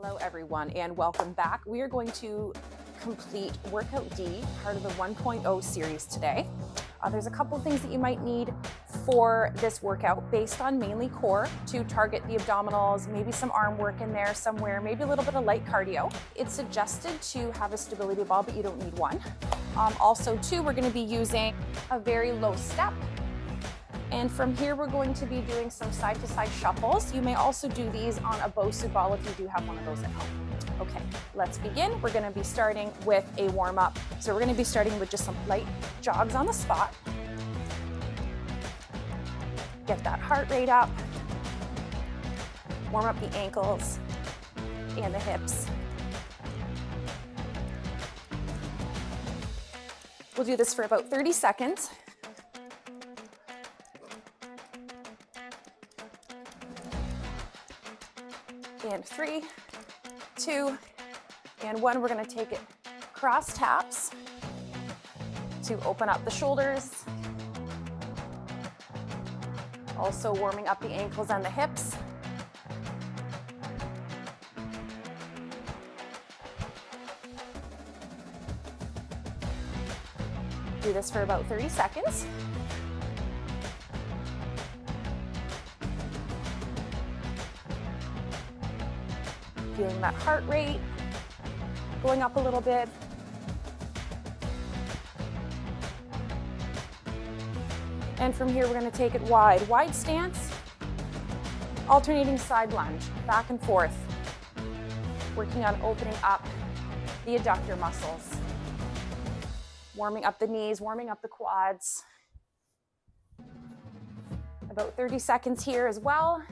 Hello everyone and welcome back. We are going to complete workout D, part of the 1.0 series today. There's a couple things that you might need for this workout based on mainly core to target the abdominals, maybe some arm work in there somewhere, maybe a little bit of light cardio. It's suggested to have a stability ball, but you don't need one. Also too, we're going to be using a very low step. And from here, we're going to be doing some side-to-side shuffles. You may also do these on a Bosu ball if you do have one of those at home. Okay, let's begin. We're gonna be starting with a warm-up. So we're gonna be starting with just some light jogs on the spot. Get that heart rate up. Warm up the ankles and the hips. We'll do this for about 30 seconds. And 3, 2, and 1. We're going to take it cross taps to open up the shoulders. Also warming up the ankles and the hips. Do this for about 30 seconds. Feeling that heart rate going up a little bit. And from here, we're going to take it wide. Wide stance, alternating side lunge, back and forth. Working on opening up the adductor muscles. Warming up the knees, warming up the quads. About 30 seconds here as well.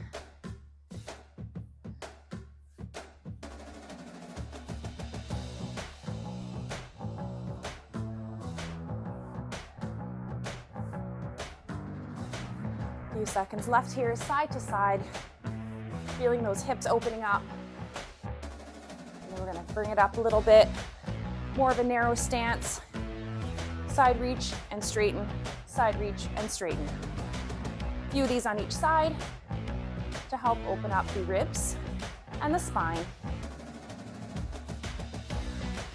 Few seconds left here, side to side, feeling those hips opening up. And then we're going to bring it up a little bit, more of a narrow stance, side reach and straighten, side reach and straighten. A few of these on each side to help open up the ribs and the spine.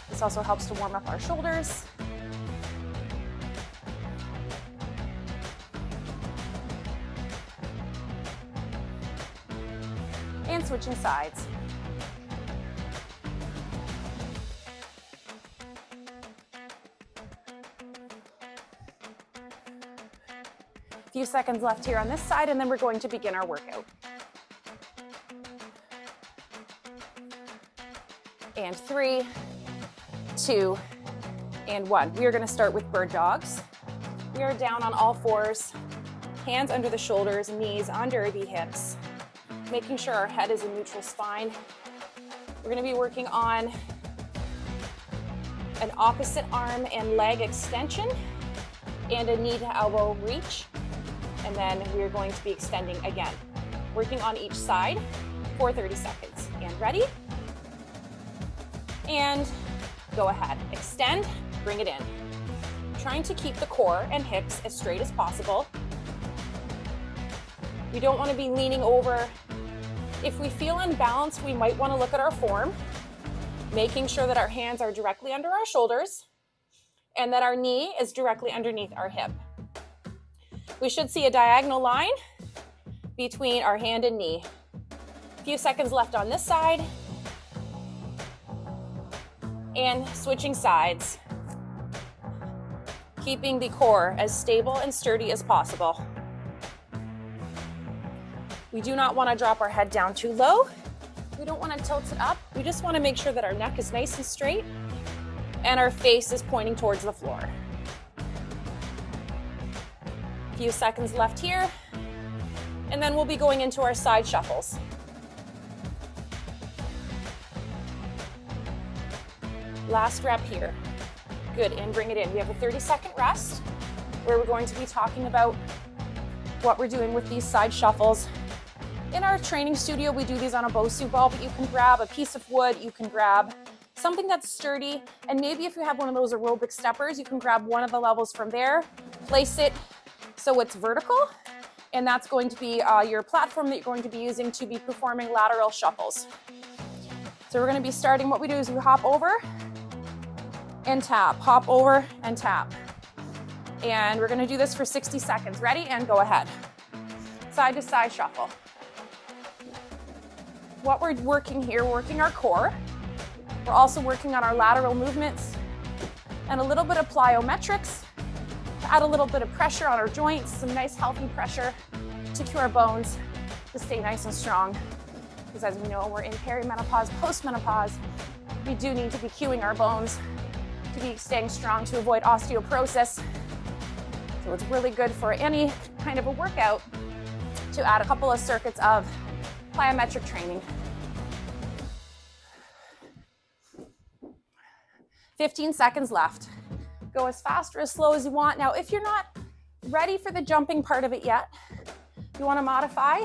This also helps to warm up our shoulders. And switching sides. A few seconds left here on this side, and then we're going to begin our workout. And 3, 2, and 1. We are going to start with bird dogs. We are down on all fours, hands under the shoulders, knees under the hips. Making sure our head is in neutral spine. We're going to be working on an opposite arm and leg extension and a knee to elbow reach. And then we're going to be extending again, working on each side for 30 seconds. And ready? And go ahead. Extend, bring it in. Trying to keep the core and hips as straight as possible. We don't want to be leaning over. If we feel unbalanced, we might want to look at our form, making sure that our hands are directly under our shoulders and that our knee is directly underneath our hip. We should see a diagonal line between our hand and knee. A few seconds left on this side. And switching sides. Keeping the core as stable and sturdy as possible. We do not want to drop our head down too low. We don't want to tilt it up. We just want to make sure that our neck is nice and straight and our face is pointing towards the floor. A few seconds left here, and then we'll be going into our side shuffles. Last rep here. Good, and bring it in. We have a 30-second rest where we're going to be talking about what we're doing with these side shuffles. In our training studio, we do these on a Bosu ball, but you can grab a piece of wood, you can grab something that's sturdy, and maybe if you have one of those aerobic steppers, you can grab one of the levels from there, place it so it's vertical, and that's going to be your platform that you're going to be using to be performing lateral shuffles. So we're gonna be starting, what we do is we hop over and tap, hop over and tap. And we're gonna do this for 60 seconds. Ready? And go ahead. Side to side shuffle. What we're working here, we're working our core. We're also working on our lateral movements and a little bit of plyometrics to add a little bit of pressure on our joints, some nice healthy pressure to cue our bones to stay nice and strong. Because as we know, we're in perimenopause, postmenopause, we do need to be cueing our bones to be staying strong to avoid osteoporosis. So it's really good for any kind of a workout to add a couple of circuits of plyometric training. 15 seconds left. Go as fast or as slow as you want. Now, if you're not ready for the jumping part of it yet, you want to modify,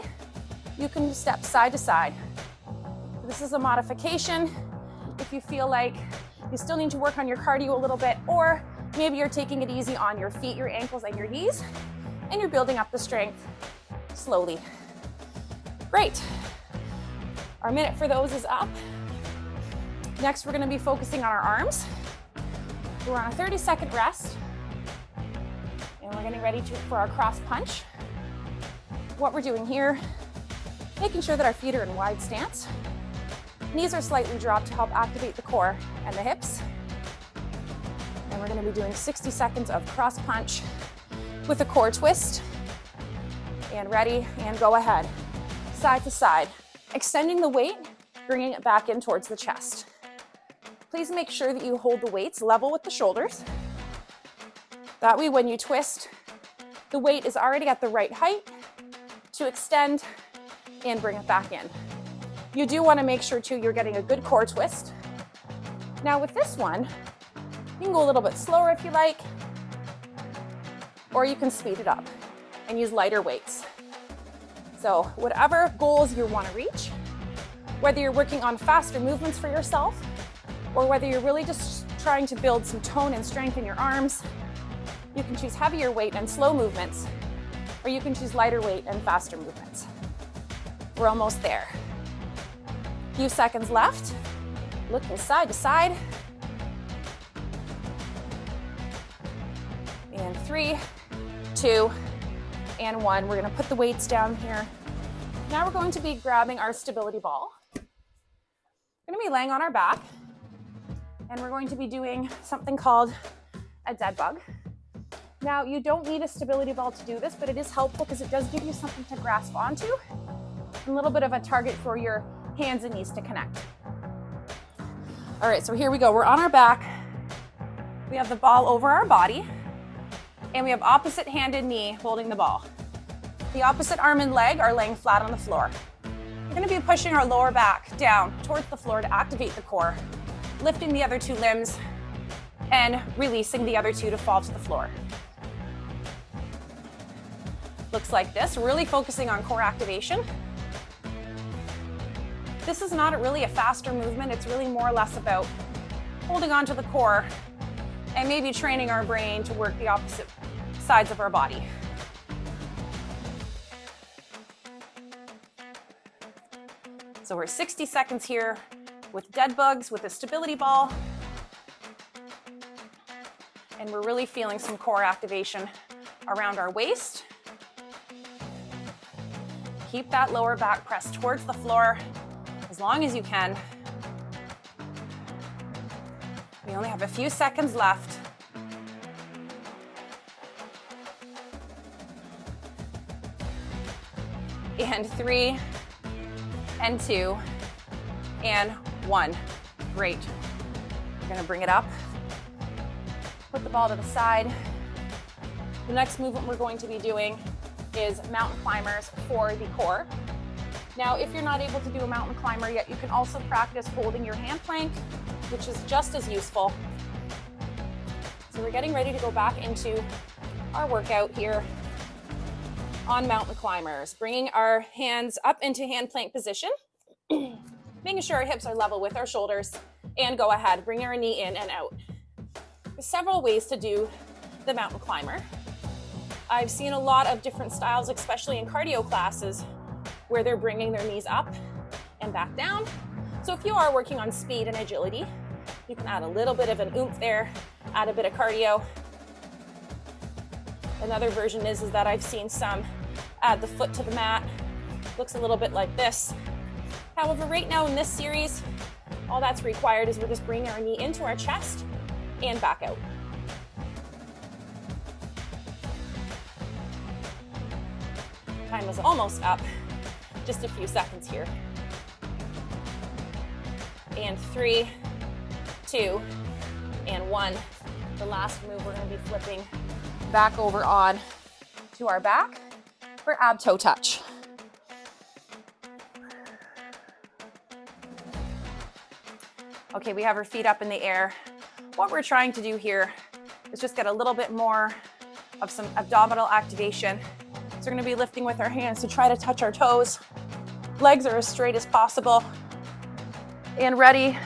you can step side to side. This is a modification. If you feel like you still need to work on your cardio a little bit, or maybe you're taking it easy on your feet, your ankles, and your knees, and you're building up the strength slowly. Great. Our minute for those is up. Next, we're going to be focusing on our arms. We're on a 30-second rest, and we're getting ready for our cross punch. What we're doing here, making sure that our feet are in wide stance. Knees are slightly dropped to help activate the core and the hips. And we're going to be doing 60 seconds of cross punch with a core twist. And ready, and go ahead. Side to side. Extending the weight, bringing it back in towards the chest. Please make sure that you hold the weights level with the shoulders. That way, when you twist, the weight is already at the right height to extend and bring it back in. You do want to make sure too you're getting a good core twist. Now with this one, you can go a little bit slower if you like, or you can speed it up and use lighter weights. So whatever goals you want to reach, whether you're working on faster movements for yourself, or whether you're really just trying to build some tone and strength in your arms, you can choose heavier weight and slow movements, or you can choose lighter weight and faster movements. We're almost there. Few seconds left. Looking side to side. And 3, 2, and 1. We're going to put the weights down here. Now we're going to be grabbing our stability ball. We're going to be laying on our back, and we're going to be doing something called a dead bug. Now, you don't need a stability ball to do this, but it is helpful because it does give you something to grasp onto, a little bit of a target for your hands and knees to connect. All right, so here we go. We're on our back. We have the ball over our body, and we have opposite handed knee holding the ball. The opposite arm and leg are laying flat on the floor. We're going to be pushing our lower back down towards the floor to activate the core, lifting the other two limbs and releasing the other two to fall to the floor. Looks like this, really focusing on core activation. This is not really a faster movement. It's really more or less about holding on to the core and maybe training our brain to work the opposite sides of our body. So we're 60 seconds here with dead bugs, with a stability ball. And we're really feeling some core activation around our waist. Keep that lower back pressed towards the floor as long as you can. We only have a few seconds left. And 3, and 2, and 1. Great. We're gonna bring it up. Put the ball to the side. The next movement we're going to be doing is mountain climbers for the core. Now, if you're not able to do a mountain climber yet, you can also practice holding your hand plank, which is just as useful. So we're getting ready to go back into our workout here on mountain climbers, bringing our hands up into hand plank position, making sure our hips are level with our shoulders, and go ahead, bring our knee in and out. There's several ways to do the mountain climber. I've seen a lot of different styles, especially in cardio classes, where they're bringing their knees up and back down. So if you are working on speed and agility, you can add a little bit of an oomph there, add a bit of cardio. Another version is that I've seen some add the foot to the mat. Looks a little bit like this. However, right now in this series, all that's required is we're just bringing our knee into our chest and back out. Time is almost up. Just a few seconds here. And 3, 2, and 1. The last move, we're going to be flipping back over on to our back for ab toe touch. Okay, we have our feet up in the air. What we're trying to do here is just get a little bit more of some abdominal activation. So we're going to be lifting with our hands to try to touch our toes. Legs are as straight as possible. And ready,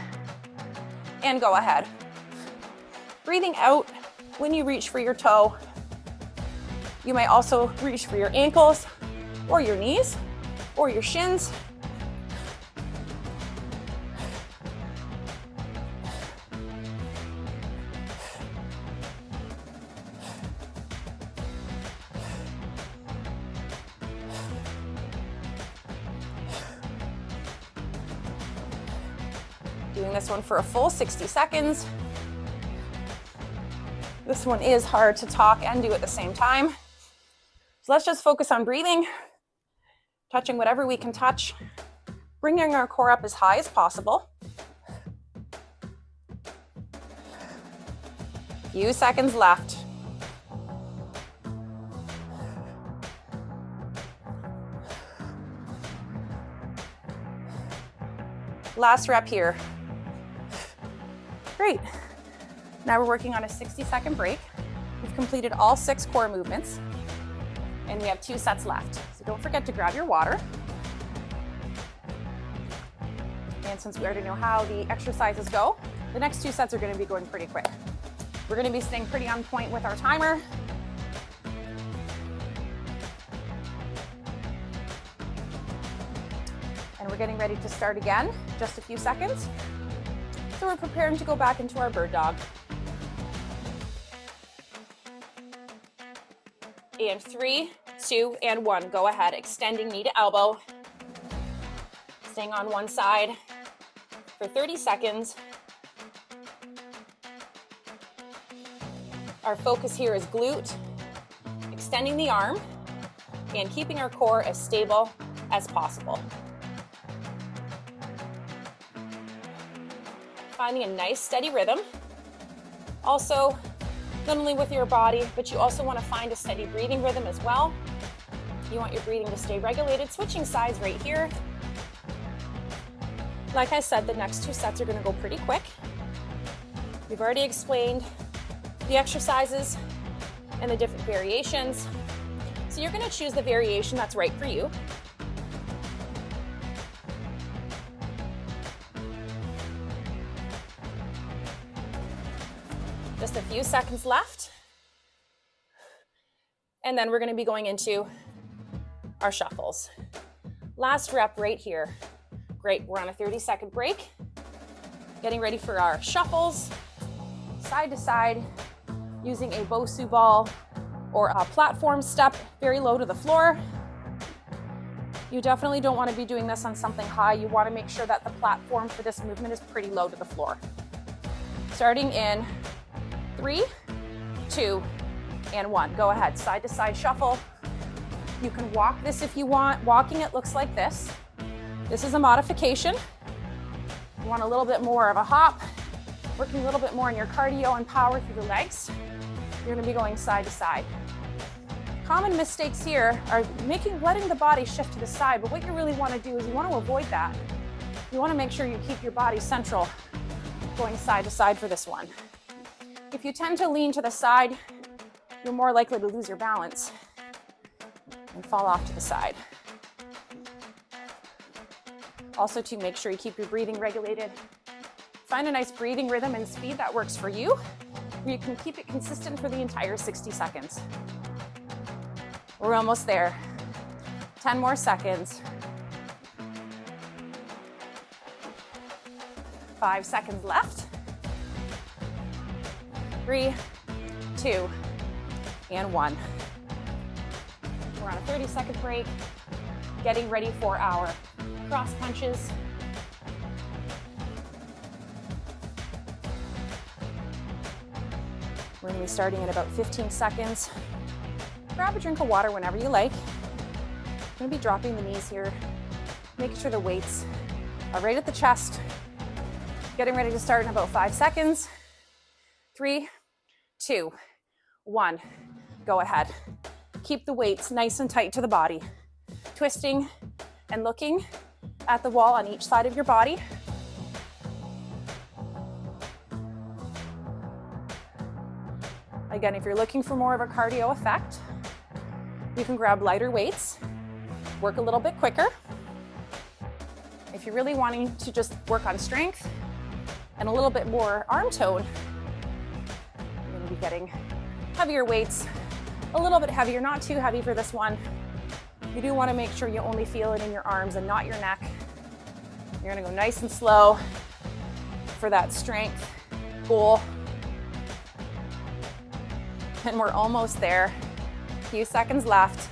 and go ahead. Breathing out when you reach for your toe. You might also reach for your ankles or your knees or your shins. Doing this one for a full 60 seconds. This one is hard to talk and do at the same time. So let's just focus on breathing, touching whatever we can touch, bringing our core up as high as possible. Few seconds left. Last rep here. Great. Now we're working on a 60-second break. We've completed all 6 core movements, and we have 2 sets left. So don't forget to grab your water. And since we already know how the exercises go, the next 2 sets are going to be going pretty quick. We're going to be staying pretty on point with our timer. And we're getting ready to start again, just a few seconds. So we're preparing to go back into our bird dog. And 3, 2, and 1. Go ahead, extending knee to elbow. Staying on one side for 30 seconds. Our focus here is glute, extending the arm, and keeping our core as stable as possible. Finding a nice steady rhythm. Also, not only with your body, but you also want to find a steady breathing rhythm as well. You want your breathing to stay regulated. Switching sides right here. Like I said, the next 2 sets are going to go pretty quick. We've already explained the exercises and the different variations. So you're going to choose the variation that's right for you. Just a few seconds left. And then we're going to be going into our shuffles. Last rep right here. Great, we're on a 30-second break. Getting ready for our shuffles, side to side, using a Bosu ball or a platform step very low to the floor. You definitely don't want to be doing this on something high. You want to make sure that the platform for this movement is pretty low to the floor. Starting in 3, 2, and 1. Go ahead, side to side shuffle. You can walk this if you want. Walking it looks like this. This is a modification. You want a little bit more of a hop, working a little bit more on your cardio and power through the legs. You're going to be going side to side. Common mistakes here are letting the body shift to the side, but what you really want to do is you want to avoid that. You want to make sure you keep your body central, going side to side for this one. If you tend to lean to the side, you're more likely to lose your balance and fall off to the side. Also, to make sure you keep your breathing regulated. Find a nice breathing rhythm and speed that works for you, where you can keep it consistent for the entire 60 seconds. We're almost there. 10 more seconds. 5 seconds left. 3, 2, and 1. We're on a 30-second break, getting ready for our cross punches. We're going to be starting in about 15 seconds. Grab a drink of water whenever you like. I'm going to be dropping the knees here, making sure the weights are right at the chest. Getting ready to start in about 5 seconds. 3, 2, 1. Go ahead. Keep the weights nice and tight to the body. Twisting and looking at the wall on each side of your body. Again, if you're looking for more of a cardio effect, you can grab lighter weights, work a little bit quicker. If you're really wanting to just work on strength and a little bit more arm tone, you're going to be getting heavier weights, a little bit heavier, not too heavy for this one. You do want to make sure you only feel it in your arms and not your neck. You're going to go nice and slow for that strength goal. And we're almost there. A few seconds left.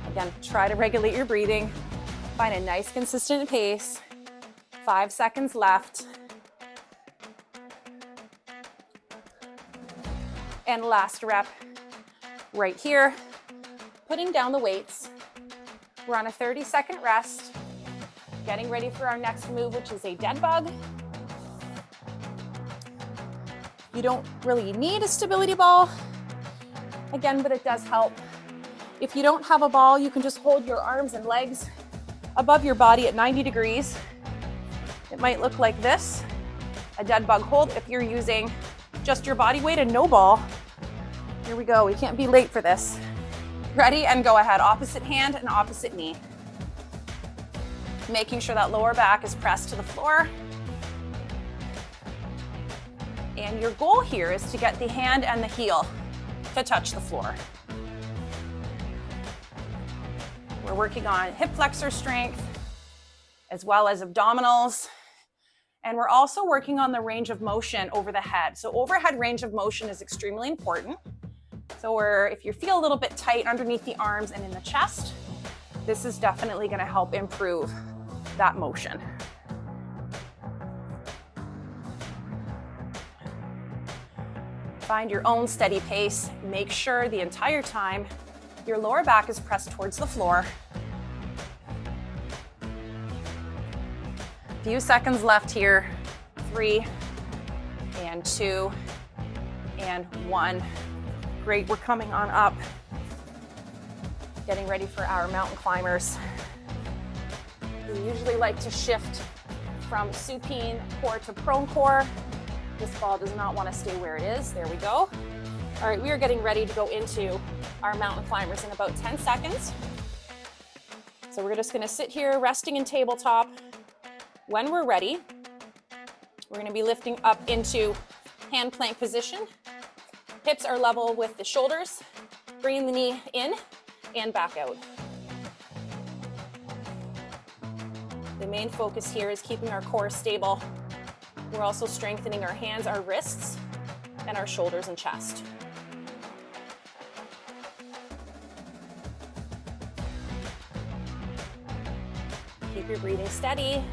Again, try to regulate your breathing. Find a nice consistent pace. 5 seconds left. And last rep right here. Putting down the weights. We're on a 30-second rest. Getting ready for our next move, which is a dead bug. You don't really need a stability ball, again, but it does help. If you don't have a ball, you can just hold your arms and legs above your body at 90 degrees. It might look like this, a dead bug hold. If you're using just your body weight and no ball, here we go. We can't be late for this. Ready? And go ahead. Opposite hand and opposite knee. Making sure that lower back is pressed to the floor. And your goal here is to get the hand and the heel to touch the floor. We're working on hip flexor strength as well as abdominals. And we're also working on the range of motion over the head. So overhead range of motion is extremely important. So if you feel a little bit tight underneath the arms and in the chest, this is definitely going to help improve that motion. Find your own steady pace. Make sure the entire time your lower back is pressed towards the floor. Few seconds left here. 3 and 2 and 1. Great, we're coming on up. Getting ready for our mountain climbers. We usually like to shift from supine core to prone core. This ball does not want to stay where it is. There we go. All right, we are getting ready to go into our mountain climbers in about 10 seconds. So we're just going to sit here resting in tabletop. When we're ready, we're going to be lifting up into hand plank position. Hips are level with the shoulders. Bringing the knee in and back out. The main focus here is keeping our core stable. We're also strengthening our hands, our wrists, and our shoulders and chest. Keep your breathing steady.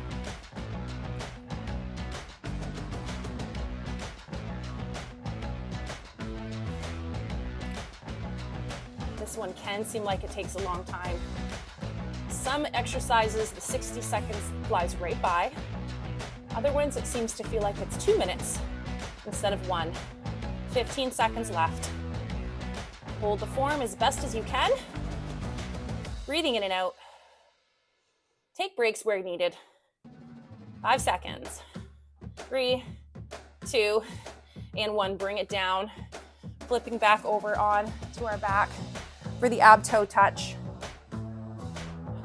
This one can seem like it takes a long time. Some exercises, the 60 seconds flies right by. Other ones, it seems to feel like it's 2 minutes instead of 1. 15 seconds left. Hold the form as best as you can. Breathing in and out. Take breaks where needed. 5 seconds. 3, 2, and 1. Bring it down. Flipping back over on to our back for the ab toe touch.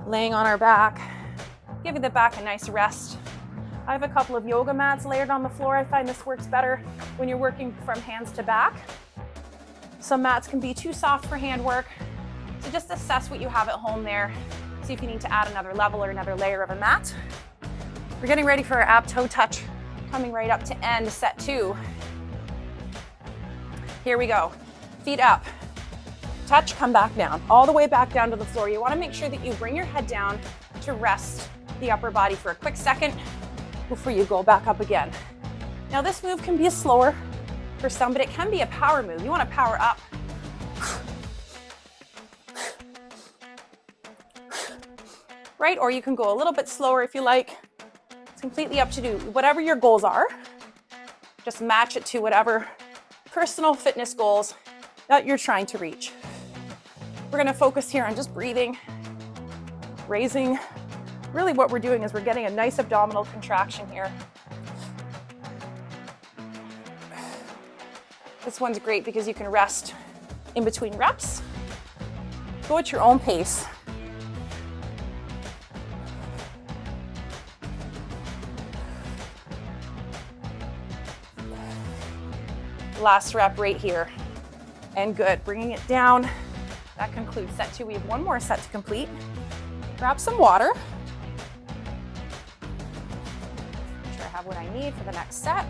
Laying on our back. Giving the back a nice rest. I have a couple of yoga mats layered on the floor. I find this works better when you're working from hands to back. Some mats can be too soft for hand work. So just assess what you have at home there. See if you need to add another level or another layer of a mat. We're getting ready for our ab toe touch, coming right up to end, set 2. Here we go. Feet up. Touch, come back down, all the way back down to the floor. You want to make sure that you bring your head down to rest the upper body for a quick second before you go back up again. Now this move can be slower for some, but it can be a power move. You want to power up. Right? Or you can go a little bit slower if you like. It's completely up to you. Whatever your goals are, just match it to whatever personal fitness goals that you're trying to reach. We're going to focus here on just breathing, raising. Really what we're doing is we're getting a nice abdominal contraction here. This one's great because you can rest in between reps. Go at your own pace. Last rep right here. And good, bringing it down. That concludes set 2. We have one more set to complete. Grab some water. Make sure I have what I need for the next set.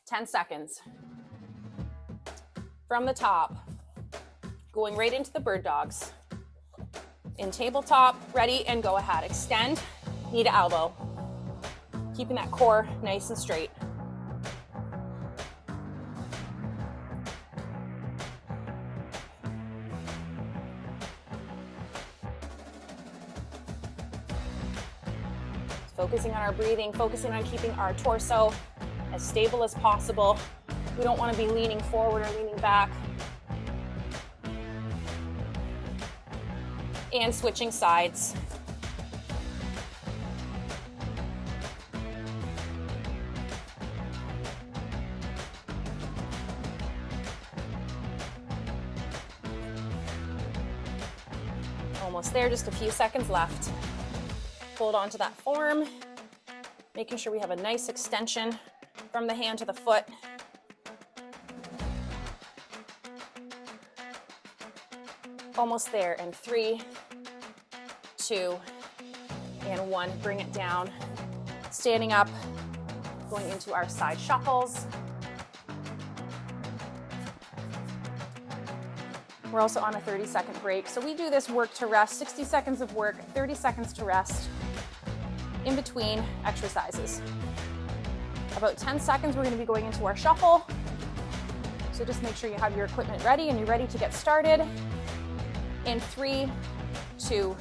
Ten seconds. From the top, going right into the bird dogs. In tabletop, ready, and go ahead. Extend, knee to elbow. Keeping that core nice and straight. Focusing on our breathing, focusing on keeping our torso as stable as possible. We don't want to be leaning forward or leaning back. And switching sides. Almost there, just a few seconds left. Hold on to that form, making sure we have a nice extension from the hand to the foot. Almost there, and 3, 2, and 1. Bring it down. Standing up, going into our side shuffles. We're also on a 30-second break. So we do this work to rest, 60 seconds of work, 30 seconds to rest in between exercises. About 10 seconds, we're going to be going into our shuffle. So just make sure you have your equipment ready and you're ready to get started. In 3, 2,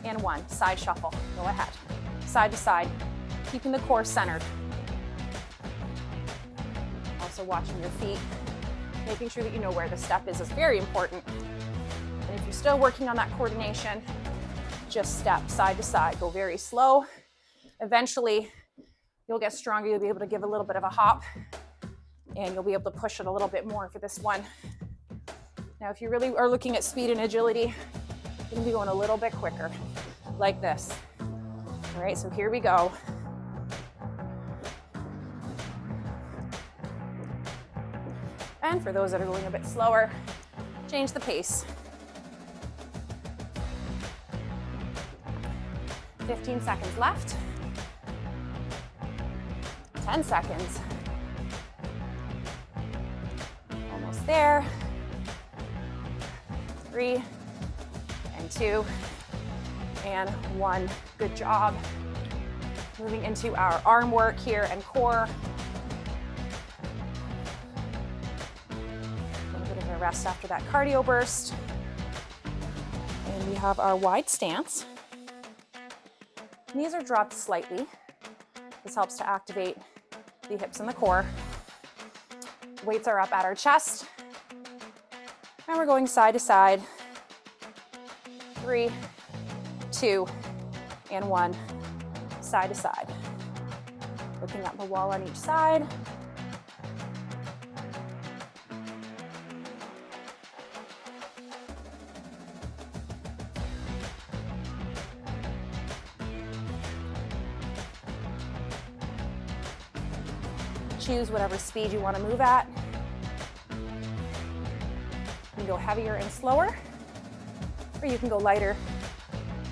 and 1. Side shuffle. Go ahead. Side to side, keeping the core centered. Also watching your feet. Making sure that you know where the step is very important. And if you're still working on that coordination, just step side to side. Go very slow. Eventually, you'll get stronger. You'll be able to give a little bit of a hop, and you'll be able to push it a little bit more for this one. Now, if you really are looking at speed and agility, you're going to be going a little bit quicker, like this. All right, so here we go. And for those that are going a bit slower, change the pace. 15 seconds left. 10 seconds. Almost there. 3, and 2, and 1. Good job. Moving into our arm work here and core. A little bit of a rest after that cardio burst. And we have our wide stance. Knees are dropped slightly. This helps to activate the hips and the core. Weights are up at our chest. And we're going side to side. 3, 2, and 1. Side to side. Looking at the wall on each side. choose whatever speed you want to move at. You can go heavier and slower, or you can go lighter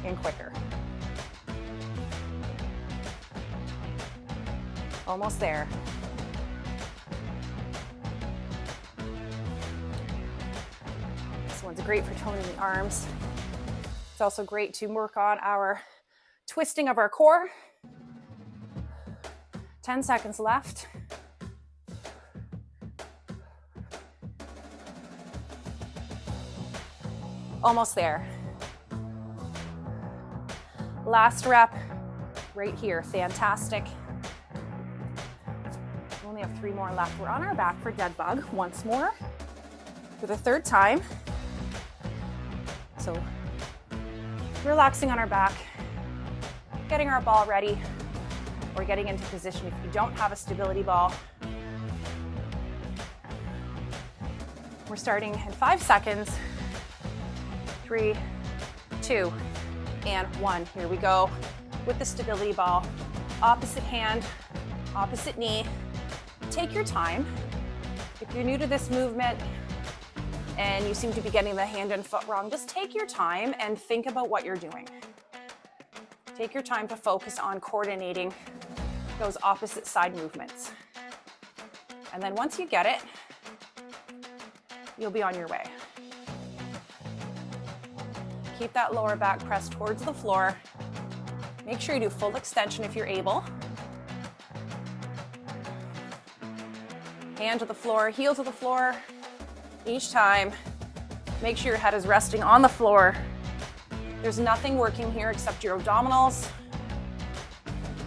and quicker. Almost there. This one's great for toning the arms. It's also great to work on our twisting of our core. 10 seconds left. Almost there. Last rep right here. Fantastic. We only have 3 more left. We're on our back for dead bug once more for the 3rd time. So relaxing on our back, getting our ball ready, or getting into position if you don't have a stability ball. We're starting in 5 seconds. 3, 2, and 1. Here we go with the stability ball. Opposite hand, opposite knee. Take your time. If you're new to this movement and you seem to be getting the hand and foot wrong, just take your time and think about what you're doing. Take your time to focus on coordinating those opposite side movements. And then once you get it, you'll be on your way. Keep that lower back pressed towards the floor. Make sure you do full extension if you're able. Hand to the floor, heel to the floor. Each time, make sure your head is resting on the floor. There's nothing working here except your abdominals.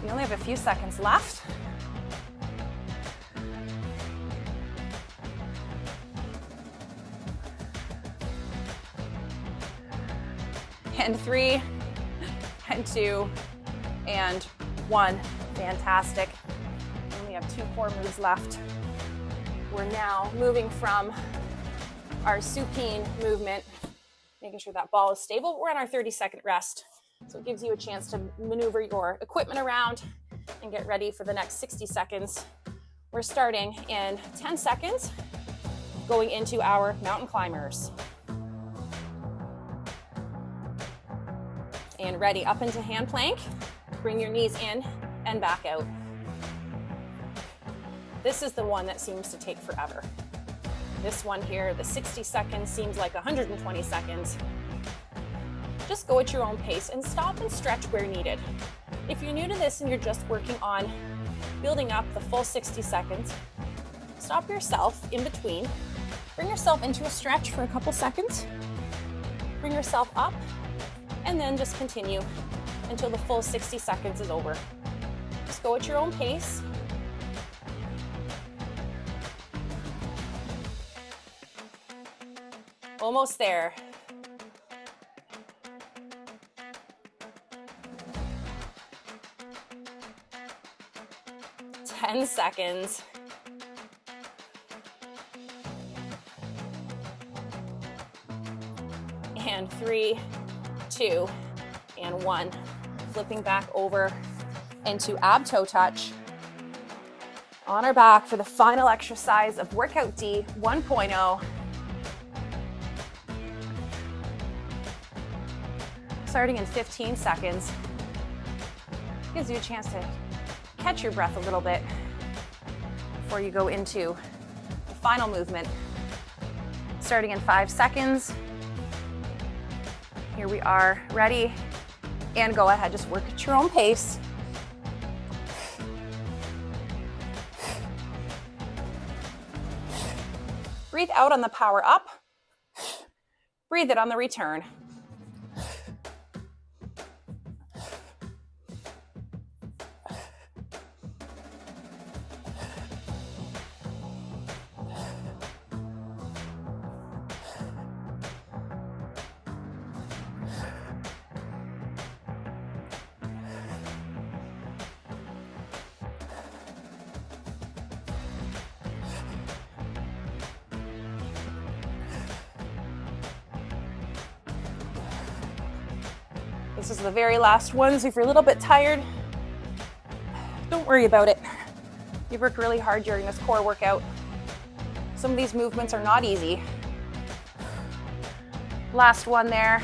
We only have a few seconds left. And 3, and 2, and 1. Fantastic. We only have 2 core moves left. We're now moving from our supine movement, making sure that ball is stable. We're on our 30-second rest. So it gives you a chance to maneuver your equipment around and get ready for the next 60 seconds. We're starting in 10 seconds, going into our mountain climbers. And ready, up into hand plank. Bring your knees in and back out. This is the one that seems to take forever. This one here, the 60 seconds seems like 120 seconds. Just go at your own pace and stop and stretch where needed. If you're new to this and you're just working on building up the full 60 seconds, stop yourself in between. Bring yourself into a stretch for a couple seconds. Bring yourself up, and then just continue until the full 60 seconds is over. Just go at your own pace. Almost there. Ten seconds. And 3, 2, and 1. Flipping back over into ab toe touch. On our back for the final exercise of Workout D 1.0. Starting in 15 seconds. Gives you a chance to catch your breath a little bit before you go into the final movement. Starting in 5 seconds. Here we are, ready, and go ahead, just work at your own pace. Breathe out on the power up. Breathe it on the return. This is the very last one, so if you're a little bit tired, don't worry about it. You've worked really hard during this core workout. Some of these movements are not easy. Last one there.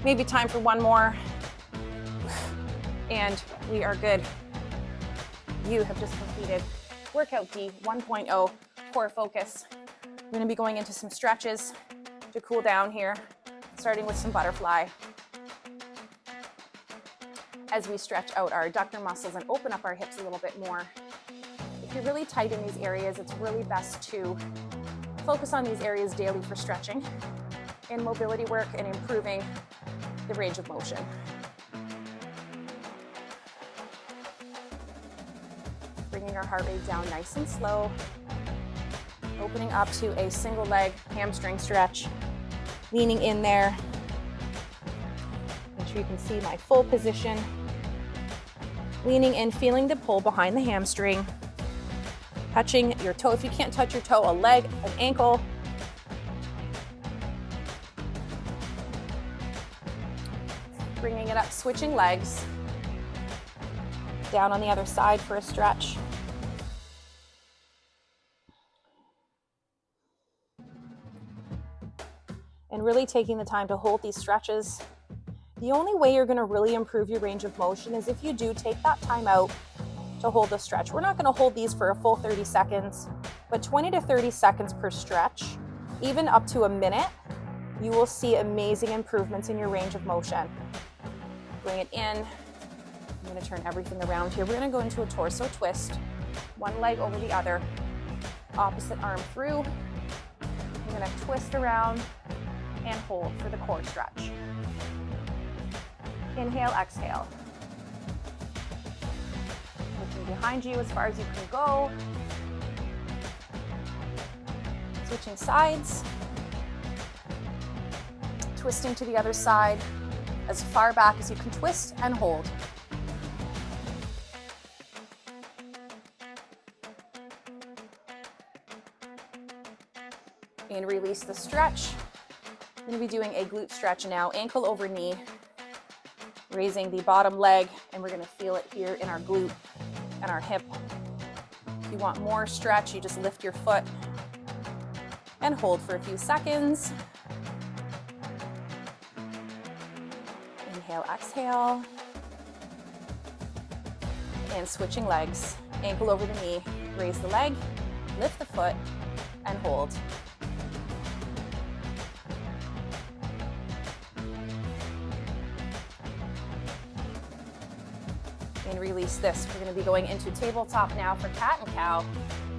Maybe time for one more. And we are good. You have just completed workout D 1.0, core focus. We're going to be going into some stretches to cool down here, starting with some butterfly. As we stretch out our adductor muscles and open up our hips a little bit more. If you're really tight in these areas, it's really best to focus on these areas daily for stretching and mobility work and improving the range of motion. Bringing our heart rate down nice and slow. Opening up to a single leg hamstring stretch. Leaning in there. Make sure you can see my full position. Leaning in, feeling the pull behind the hamstring. Touching your toe. If you can't touch your toe, a leg, an ankle. Bringing it up, switching legs. Down on the other side for a stretch. And really taking the time to hold these stretches. The only way you're going to really improve your range of motion is if you do take that time out to hold the stretch. We're not going to hold these for a full 30 seconds, but 20 to 30 seconds per stretch, even up to a minute, you will see amazing improvements in your range of motion. Bring it in. I'm going to turn everything around here. We're going to go into a torso twist, one leg over the other, opposite arm through. We're going to twist around and hold for the core stretch. Inhale, exhale. Looking behind you as far as you can go. Switching sides. Twisting to the other side as far back as you can twist and hold. And release the stretch. I'm going to be doing a glute stretch now, ankle over knee, raising the bottom leg, and we're going to feel it here in our glute and our hip. If you want more stretch, you just lift your foot and hold for a few seconds. Inhale, exhale. And switching legs, ankle over the knee, raise the leg, lift the foot, and hold. And release this. We're going to be going into tabletop now for cat and cow,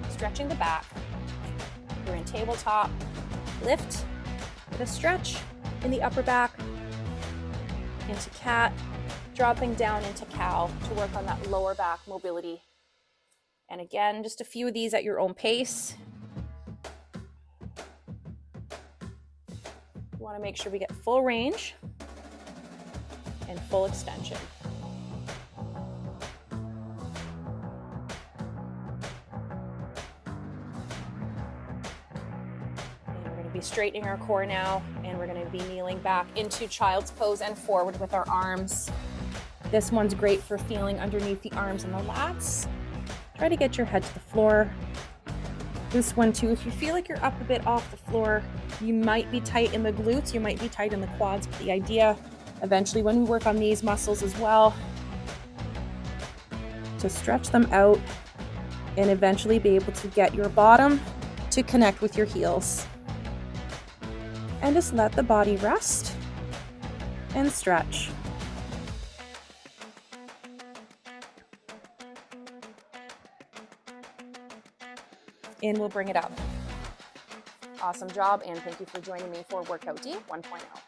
stretching the back. We're in tabletop, lift with a stretch in the upper back, into cat, dropping down into cow to work on that lower back mobility. And again, just a few of these at your own pace. You want to make sure we get full range and full extension. Be straightening our core now, and we're going to be kneeling back into child's pose and forward with our arms. This one's great for feeling underneath the arms and the lats. Try to get your head to the floor. This one too, if you feel like you're up a bit off the floor, you might be tight in the glutes, you might be tight in the quads, but the idea eventually when we work on these muscles as well, to stretch them out and eventually be able to get your bottom to connect with your heels. And just let the body rest and stretch. And we'll bring it up. Awesome job, and thank you for joining me for Workout D 1.0.